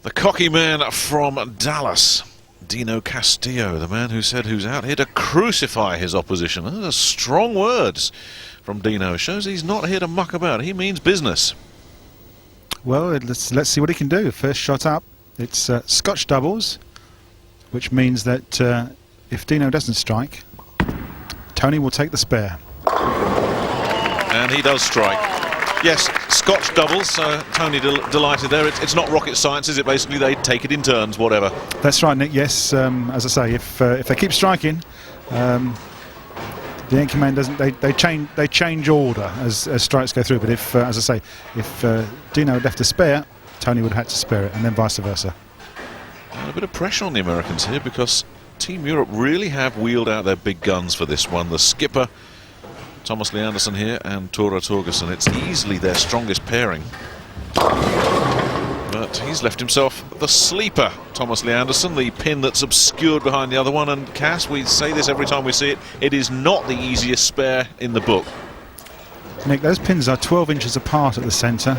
The cocky man from Dallas, Dino Castillo, the man who said who's out here to crucify his opposition. Those are strong words from Dino. Shows he's not here to muck about. He means business. Well, let's see what he can do. First shot up. It's Scotch doubles, which means that if Dino doesn't strike, Tony will take the spare. And he does strike. Yes, Scotch doubles, Tony delighted there. It's not rocket science, is it? Basically, they take it in turns, whatever. That's right, Nick, yes. As I say, if they keep striking, the Yankee man doesn't. They change order as strikes go through. But if, as I say, if Dino had left a spare, Tony would have had to spare it, and then vice versa. A bit of pressure on the Americans here because Team Europe really have wheeled out their big guns for this one. The skipper, Tomas Leandersson here, and Torgersen. It's easily their strongest pairing. But he's left himself the sleeper, Tomas Leandersson, the pin that's obscured behind the other one. And Cass, we say this every time we see it, it is not the easiest spare in the book. Nick, those pins are 12 inches apart at the centre.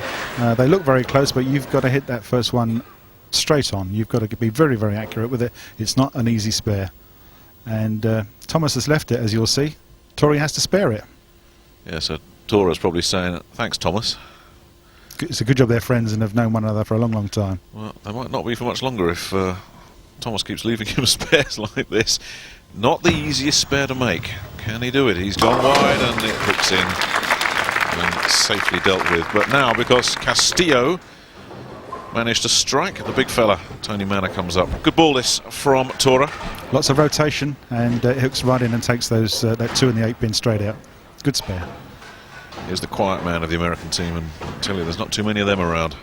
They look very close, but you've got to hit that first one straight on. You've got to be very, very accurate with it. It's not an easy spare. And Thomas has left it, as you'll see. Tori has to spare it. Yeah, so Tora's probably saying, thanks, Thomas. It's a good job they're friends and have known one another for a long, long time. Well, they might not be for much longer if Thomas keeps leaving him spares like this. Not the easiest spare to make. Can he do it? He's gone wide and it hooks in and safely dealt with. But now, because Castillo managed to strike the big fella, Tony Manna comes up. Good ball this from Tora. Lots of rotation, and it hooks right in and takes those that 2 and the 8 pin straight out. Good spare. Here's the quiet man of the American team, and I tell you, there's not too many of them around.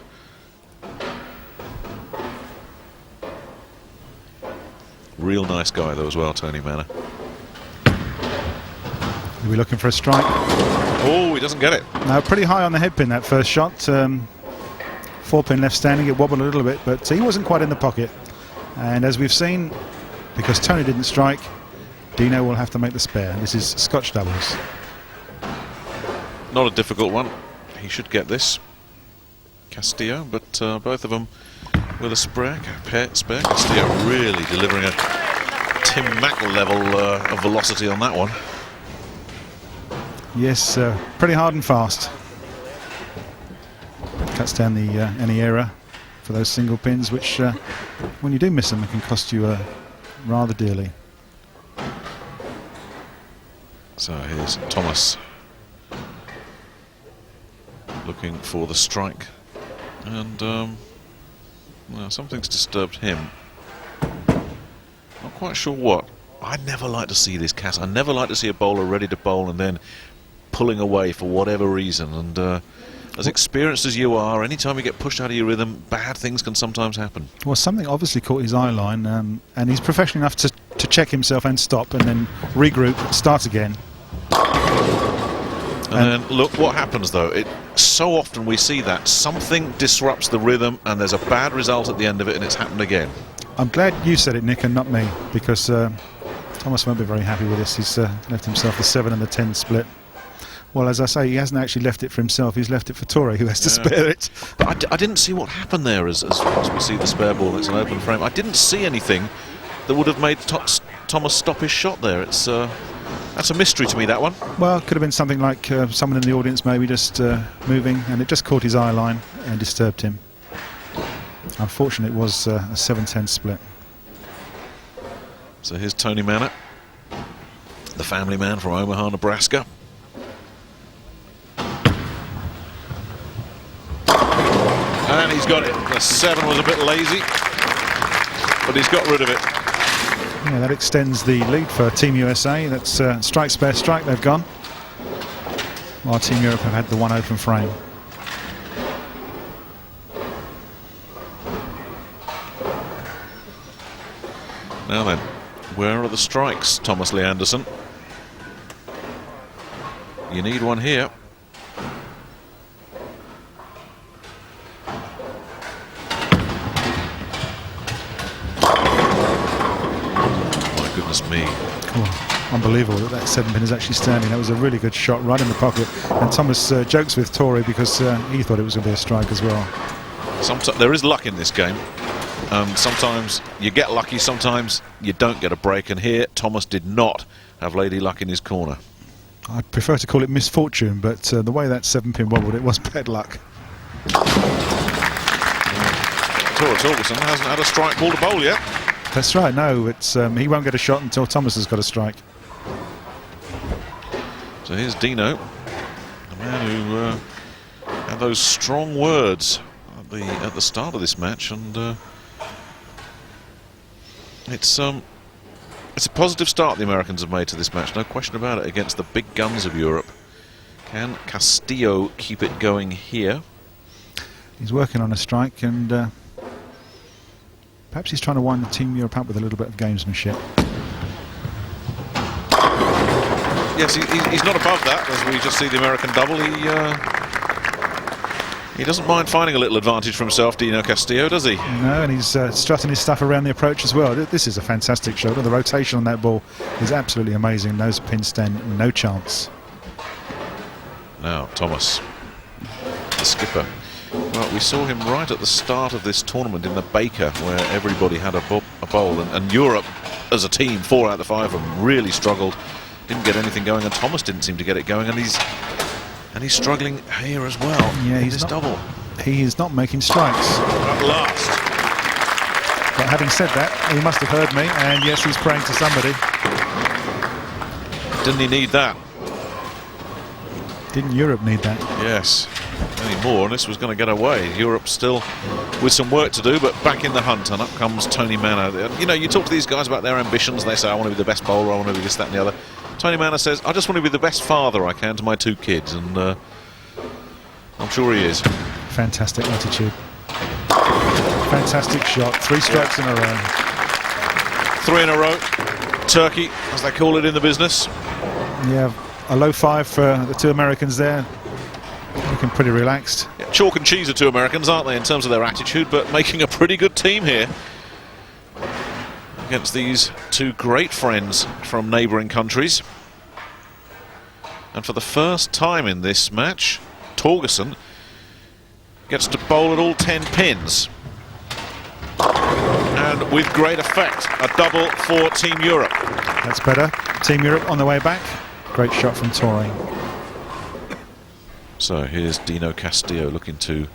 Real nice guy though as well, Tony Manna. Are we looking for a strike? Oh, he doesn't get it. No, pretty high on the head pin that first shot. 4 pin left standing, it wobbled a little bit, but he wasn't quite in the pocket. And as we've seen, because Tony didn't strike, Dino will have to make the spare. And this is Scotch doubles. Not a difficult one. He should get this, Castillo, but both of them with a spare. Castillo really delivering a Tim Mack level of velocity on that one. Yes, pretty hard and fast. Cuts down the any error for those single pins, which when you do miss them, it can cost you rather dearly. So here's Thomas looking for the strike, and well, something's disturbed him. Not quite sure what. I never like to see this, Cass. I never like to see a bowler ready to bowl and then pulling away for whatever reason. And as experienced as you are, anytime you get pushed out of your rhythm, bad things can sometimes happen. Well, something obviously caught his eye line, and he's professional enough to check himself and stop and then regroup, start again. And then look what happens though. So often we see that something disrupts the rhythm and there's a bad result at the end of it, and it's happened again. I'm glad you said it, Nick, and not me, because Thomas won't be very happy with this. He's left himself the 7 and the 10 split. Well, as I say, he hasn't actually left it for himself. He's left it for Torre, who has to spare it. But I didn't see what happened there as we see the spare ball. It's an open frame. I didn't see anything that would have made Thomas stop his shot there. That's a mystery to me, that one. Well, it could have been something like someone in the audience maybe just moving, and it just caught his eye line and disturbed him. Unfortunately, it was a 7-10 split. So here's Tony Manna, the family man from Omaha, Nebraska. And he's got it. The 7 was a bit lazy, but he's got rid of it. Yeah, that extends the lead for Team USA. That's strike, spare, strike they've gone, while Team Europe have had the 1 open frame. Now then, where are the strikes, Tomas Leandersson? You need one here. Goodness me. Oh, unbelievable that 7 pin is actually standing. That was a really good shot right in the pocket. And Thomas jokes with Torre because he thought it was going to be a strike as well. Sometimes there is luck in this game. And sometimes you get lucky, sometimes you don't get a break. And here, Tomas did not have Lady Luck in his corner. I'd prefer to call it misfortune, but the way that 7-pin wobbled, it was bad luck. Torgersen hasn't had a strike ball to bowl yet. That's right, no, it's he won't get a shot until Tomas has got a strike. So here's Dino, the man who had those strong words at the start of this match, and it's a positive start the Americans have made to this match, no question about it, against the big guns of Europe. Can Castillo keep it going here? He's working on a strike, and perhaps he's trying to wind the Team Europe up with a little bit of gamesmanship. Yes, he's not above that, as we just see the American double. He doesn't mind finding a little advantage for himself, Dino Castillo, does he? No, and he's strutting his stuff around the approach as well. This is a fantastic shot. The rotation on that ball is absolutely amazing. Those pins stand no chance. Now, Tomas, the skipper. Well, we saw him right at the start of this tournament in the Baker, where everybody had a bowl, and Europe, as a team, 4 out of 5 of them really struggled. Didn't get anything going, and Tomas didn't seem to get it going, and he's struggling here as well. Yeah, he's this double. He is not making strikes. At last. But having said that, he must have heard me, and yes, he's praying to somebody. Didn't he need that? Didn't Europe need that? Yes. Any more, and this was going to get away. Europe still with some work to do, but back in the hunt, and up comes Tony Manna. You know, you talk to these guys about their ambitions, they say, I want to be the best bowler, I want to be this, that and the other. Tony Manna says, I just want to be the best father I can to my 2 kids, and I'm sure he is. Fantastic attitude. Fantastic shot. 3 strikes in a row. 3 in a row. Turkey, as they call it in the business. Yeah, a low 5 for the 2 Americans there. Looking pretty relaxed. Yeah, chalk and cheese are 2 Americans, aren't they, in terms of their attitude, but making a pretty good team here against these 2 great friends from neighbouring countries. And for the first time in this match, Torgersen gets to bowl at all 10 pins. And with great effect, a double for Team Europe. That's better. Team Europe on the way back. Great shot from Torre. So here's Dino Castillo looking to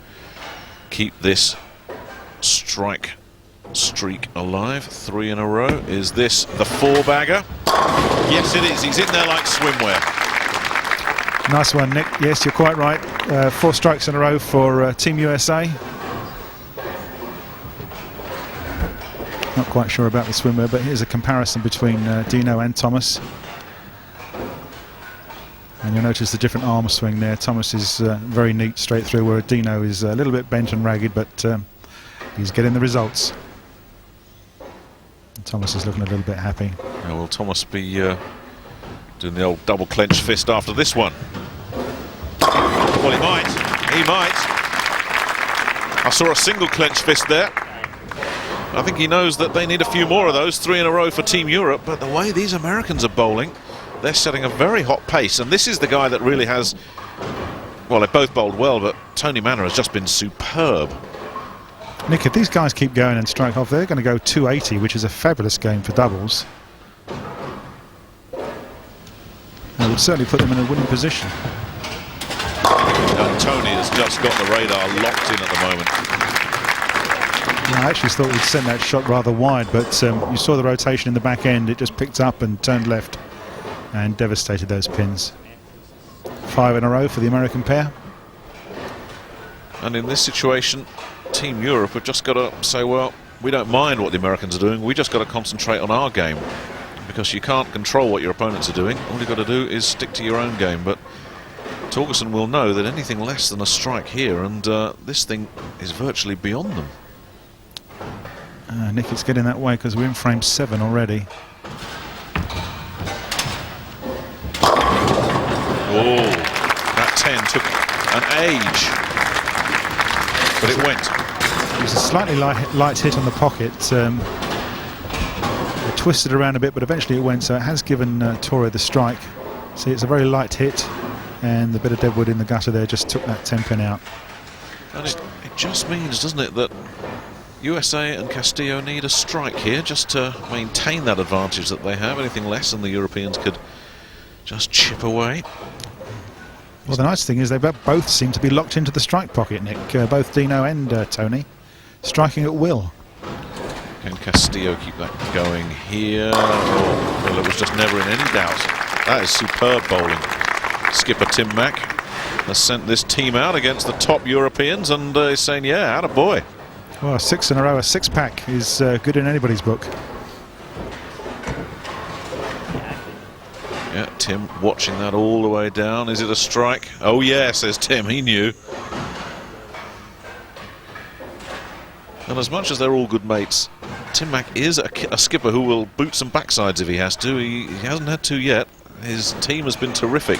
keep this strike streak alive. 3 in a row. Is this the 4-bagger? Yes, it is. He's in there like swimwear. Nice one, Nick. Yes, you're quite right. 4 strikes in a row for Team USA. Not quite sure about the swimwear, but here's a comparison between Dino and Tomas. And you'll notice the different arm swing there. Tomas is very neat straight through, where Dino is a little bit bent and ragged, but he's getting the results. And Tomas is looking a little bit happy. Now, will Tomas be doing the old double clenched fist after this one? Well, he might. He might. I saw a single clenched fist there. I think he knows that they need a few more of those. 3 in a row for Team Europe. But the way these Americans are bowling, they're setting a very hot pace. And this is the guy that really has... Well, they both bowled well, but Tony Manna has just been superb. Nick, if these guys keep going and strike off, they're going to go 280, which is a fabulous game for doubles. It would certainly put them in a winning position. And Tony has just got the radar locked in at the moment. Yeah, I actually thought we'd send that shot rather wide, but you saw the rotation in the back end. It just picked up and turned left and devastated those pins. 5 in a row for the American pair. And in this situation, Team Europe have just got to say, well, we don't mind what the Americans are doing, we just got to concentrate on our game, because you can't control what your opponents are doing. All you've got to do is stick to your own game. But Torgersen will know that anything less than a strike here, and this thing is virtually beyond them. Nick, it's getting that way because we're in frame 7 already. Oh, that 10 took an age, but it went. It was a slightly light hit on the pocket. It twisted around a bit, but eventually it went, so it has given Torre the strike. See, it's a very light hit, and the bit of deadwood in the gutter there just took that 10 pin out. And it just means, doesn't it, that USA and Castillo need a strike here just to maintain that advantage that they have. Anything less than the Europeans could just chip away. Well, the nice thing is they both seem to be locked into the strike pocket, Nick. Both Dino and Tony striking at will. Can Castillo keep that going here? Oh, well, it was just never in any doubt. That is superb bowling. Skipper Tim Mack has sent this team out against the top Europeans and is saying, yeah, attaboy. Well, 6 in a row, a six-pack is good in anybody's book. Yeah, Tim watching that all the way down. Is it a strike? Oh yeah, says Tim, he knew. And as much as they're all good mates, Tim Mack is a skipper who will boot some backsides if he has to. He hasn't had to yet. His team has been terrific.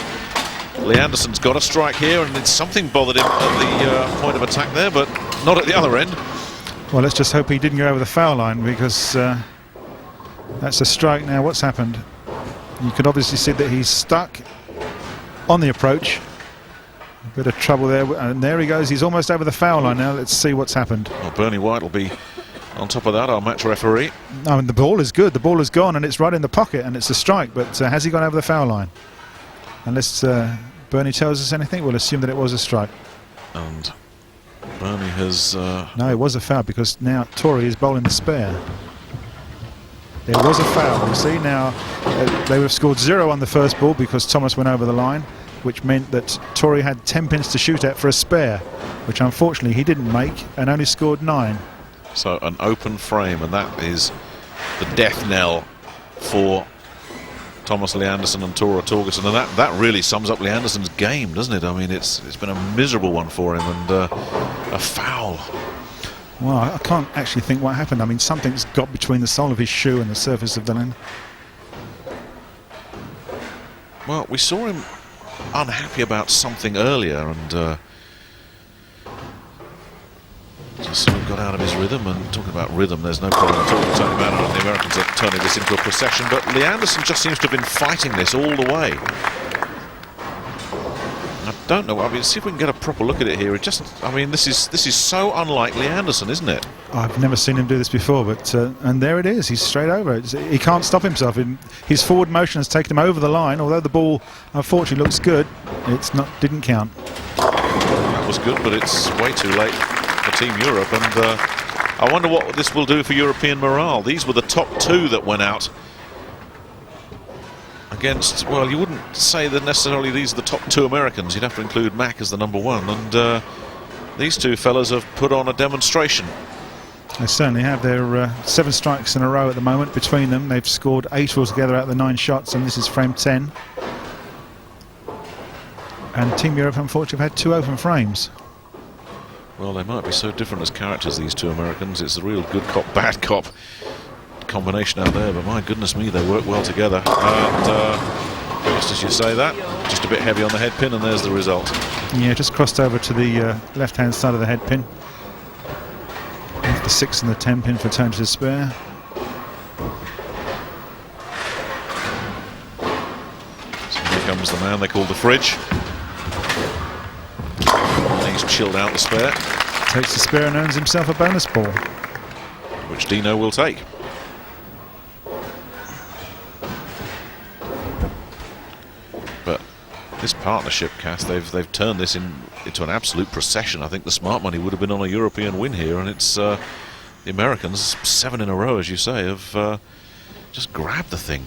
Leandersson's got a strike here, and something bothered him at the point of attack there, but not at the other end. Well, let's just hope he didn't go over the foul line, because that's a strike now. What's happened? You can obviously see that he's stuck on the approach. A bit of trouble there, and there he goes. He's almost over the foul line now. Let's see what's happened. Well, Bernie White will be on top of that, our match referee. I mean, the ball is good. The ball has gone, and it's right in the pocket, and it's a strike. But has he gone over the foul line? Unless Bernie tells us anything, we'll assume that it was a strike. And Bernie has... No, it was a foul, because now Torrie is bowling the spare. There was a foul, you see. Now, they would have scored 0 on the first ball because Thomas went over the line, which meant that Torrie had 10 pins to shoot at for a spare, which unfortunately he didn't make and only scored 9. So an open frame, and that is the death knell for Tomas Leandersson and Torgersen, and that really sums up Leandersson's game, doesn't it? I mean, it's been a miserable one for him, and a foul. Well, I can't actually think what happened. I mean, something's got between the sole of his shoe and the surface of the land. Well, we saw him unhappy about something earlier, and just sort of got out of his rhythm. And talking about rhythm, there's no problem at all. Tony Manna and the Americans are turning this into a procession, but Leandersson just seems to have been fighting this all the way. I don't know. I mean, see if we can get a proper look at it here. It just, I mean, this is so unlike Leandersson, isn't it? I've never seen him do this before, but and there it is. He's straight over it. He can't stop himself. His forward motion has taken him over the line. Although the ball, unfortunately, looks good, didn't count. That was good, but it's way too late for Team Europe, and I wonder what this will do for European morale. These were the top 2 that went out against, well, you wouldn't say that necessarily these are the top 2 Americans. You'd have to include Mack as the number 1, and these 2 fellas have put on a demonstration. They certainly have. They're 7 strikes in a row at the moment between them. They've scored 8 altogether out of the 9 shots, and this is frame 10. And Team Europe, unfortunately, have had 2 open frames. Well, they might be so different as characters, these 2 Americans. It's a real good cop, bad cop combination out there, but my goodness me, they work well together. And just as you say that, just a bit heavy on the head pin, and there's the result. Yeah, just crossed over to the left-hand side of the head pin. The 6 and the 10 pin for Tony to spare. So here comes the man they call the fridge. And he's chilled out the spare. Takes the spare and earns himself a bonus ball, which Dino will take. But this partnership, Cass, they've turned this into an absolute procession. I think the smart money would have been on a European win here, and it's the Americans, 7 in a row, as you say, have just grabbed the thing.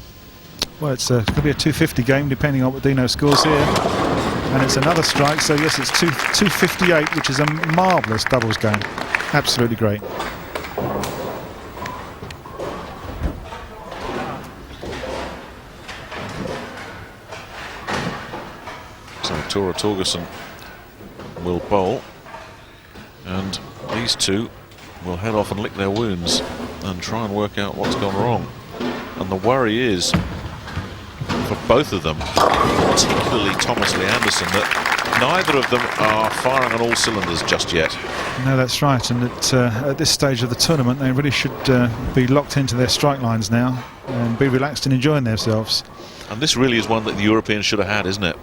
Well, it's going to be a 250 game, depending on what Dino scores here. And it's another strike, so yes, it's 258, which is a marvellous doubles game. Absolutely great. So Torgersen will bowl, and these 2 will head off and lick their wounds and try and work out what's gone wrong. And the worry is, for both of them, particularly Tomas Leandersson, that neither of them are firing on all cylinders just yet. No, that's right, and at this stage of the tournament they really should be locked into their strike lines now and be relaxed and enjoying themselves. And this really is one that the Europeans should have had, isn't it?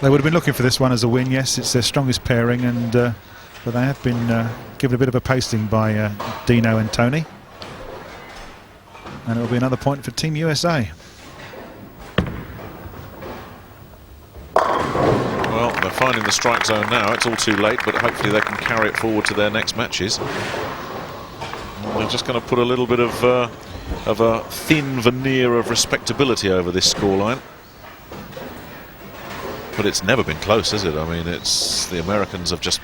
They would have been looking for this one as a win, yes. It's their strongest pairing, and but they have been given a bit of a pasting by Dino and Tony. And it'll be another point for Team USA. Well, they're finding the strike zone now. It's all too late, but hopefully they can carry it forward to their next matches. They're just going to put a little bit of a thin veneer of respectability over this scoreline. But it's never been close, has it? I mean, it's the Americans have just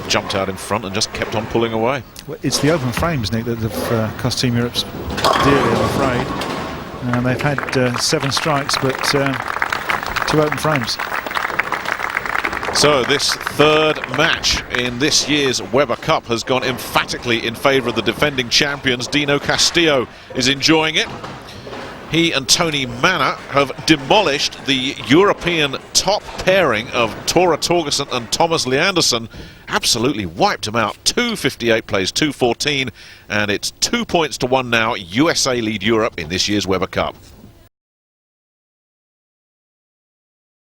jumped out in front and just kept on pulling away. Well, it's the open frames, Nick, that have cost Team Europe's dearly, I'm afraid. And they've had 7 strikes, but 2 open frames. So this third match in this year's Weber Cup has gone emphatically in favour of the defending champions. Dino Castillo is enjoying it. He and Tony Manna have demolished the European top pairing of Torgersen and Tomas Leandersson. Absolutely wiped them out. 2:58 plays 2:14, and it's 2 points to 1 now. USA lead Europe in this year's Weber Cup.